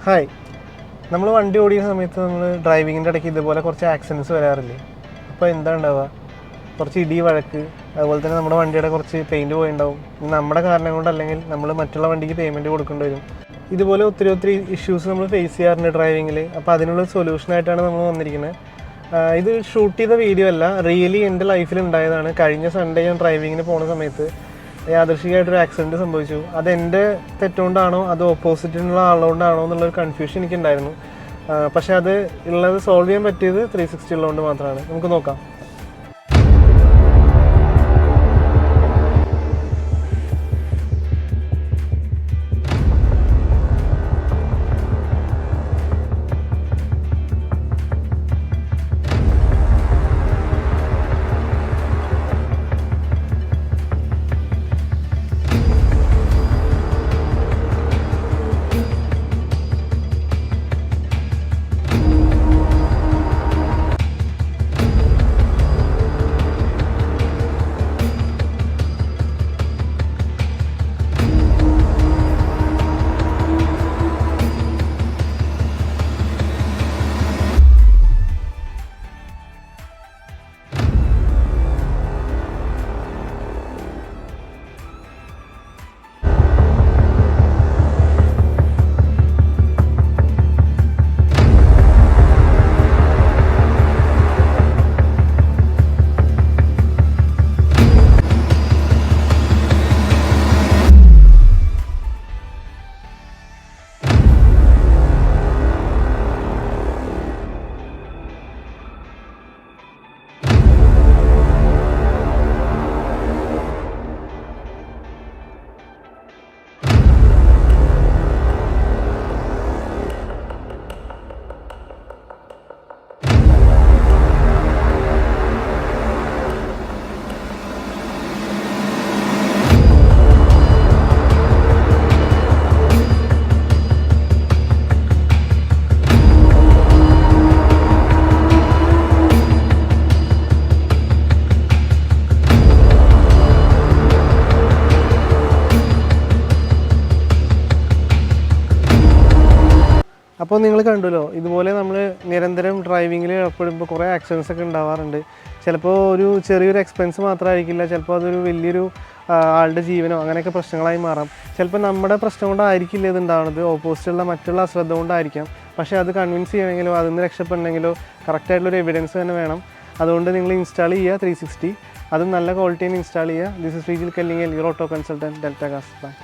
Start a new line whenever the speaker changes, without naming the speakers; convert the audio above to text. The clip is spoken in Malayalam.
ഹായ്, നമ്മൾ വണ്ടി ഓടിക്കുന്ന സമയത്ത് നമ്മൾ ഡ്രൈവിങ്ങിൻ്റെ ഇടയ്ക്ക് ഇതുപോലെ കുറച്ച് ആക്സിഡൻറ്റ്സ് വരാറില്ലേ? അപ്പോൾ എന്താ ഉണ്ടാവുക? കുറച്ച് ഇടി വഴക്ക്, അതുപോലെ തന്നെ നമ്മുടെ വണ്ടിയുടെ കുറച്ച് പെയിൻറ്റ് പോയിട്ടുണ്ടാവും. നമ്മുടെ കാരണം കൊണ്ടല്ലെങ്കിൽ നമ്മൾ മറ്റുള്ള വണ്ടിക്ക് പേയ്മെൻറ്റ് കൊടുക്കേണ്ടി വരും. ഇതുപോലെ ഒത്തിരി ഇഷ്യൂസ് നമ്മൾ ഫേസ് ചെയ്യാറുണ്ട് ഡ്രൈവിങ്ങിൽ. അപ്പോൾ അതിനുള്ള സൊല്യൂഷനായിട്ടാണ് നമ്മൾ വന്നിരിക്കുന്നത്. ഇത് ഷൂട്ട് ചെയ്ത വീഡിയോ അല്ല, റിയലി എൻ്റെ ലൈഫിൽ ഉണ്ടായതാണ്. കഴിഞ്ഞ സൺഡേ ഞാൻ ഡ്രൈവിങ്ങിന് പോകുന്ന സമയത്ത് യാദൃശ്ചികമായിട്ടൊരു ആക്സിഡൻറ്റ് സംഭവിച്ചു. അതെൻ്റെ തെറ്റുകൊണ്ടാണോ അതോ ഓപ്പോസിറ്റിനുള്ള ആളുകൊണ്ടാണോ എന്നുള്ളൊരു കൺഫ്യൂഷൻ എനിക്കുണ്ടായിരുന്നു. പക്ഷേ അത് സോൾവ് ചെയ്യാൻ പറ്റിയത് 360 ഉള്ളതുകൊണ്ട് മാത്രമാണ്. നമുക്ക് നോക്കാം. അപ്പോൾ നിങ്ങൾ കണ്ടുല്ലോ, ഇതുപോലെ നമ്മൾ നിരന്തരം ഡ്രൈവിങ്ങിൽ ഏർപ്പെടുമ്പോൾ കുറേ ആക്സിഡൻസ് ഒക്കെ ഉണ്ടാവാറുണ്ട്. ചിലപ്പോൾ ഒരു ചെറിയൊരു എക്സ്പെൻസ് മാത്രമായിരിക്കില്ല, ചിലപ്പോൾ അതൊരു വലിയൊരു ആളുടെ ജീവനോ അങ്ങനെയൊക്കെ പ്രശ്നങ്ങളായി മാറാം. ചിലപ്പോൾ നമ്മുടെ പ്രശ്നം കൊണ്ടായിരിക്കില്ല ഇത് ഉണ്ടാവുന്നത്, ഓപ്പോസിറ്റുള്ള മറ്റുള്ള അശ്രദ്ധ കൊണ്ടായിരിക്കാം. പക്ഷേ അത് കൺവിൻസ് ചെയ്യണമെങ്കിലോ അതിൽ നിന്ന് രക്ഷപ്പെടണമെങ്കിലോ കറക്റ്റായിട്ടുള്ളൊരു എവിഡൻസ് തന്നെ വേണം. അതുകൊണ്ട് നിങ്ങൾ ഇൻസ്റ്റാൾ ചെയ്യുക 360, അതും നല്ല ക്വാളിറ്റിയിൽ ഇൻസ്റ്റാൾ ചെയ്യുക. This is Sreejil Kallingal, your auto consultant, Delta cars. By.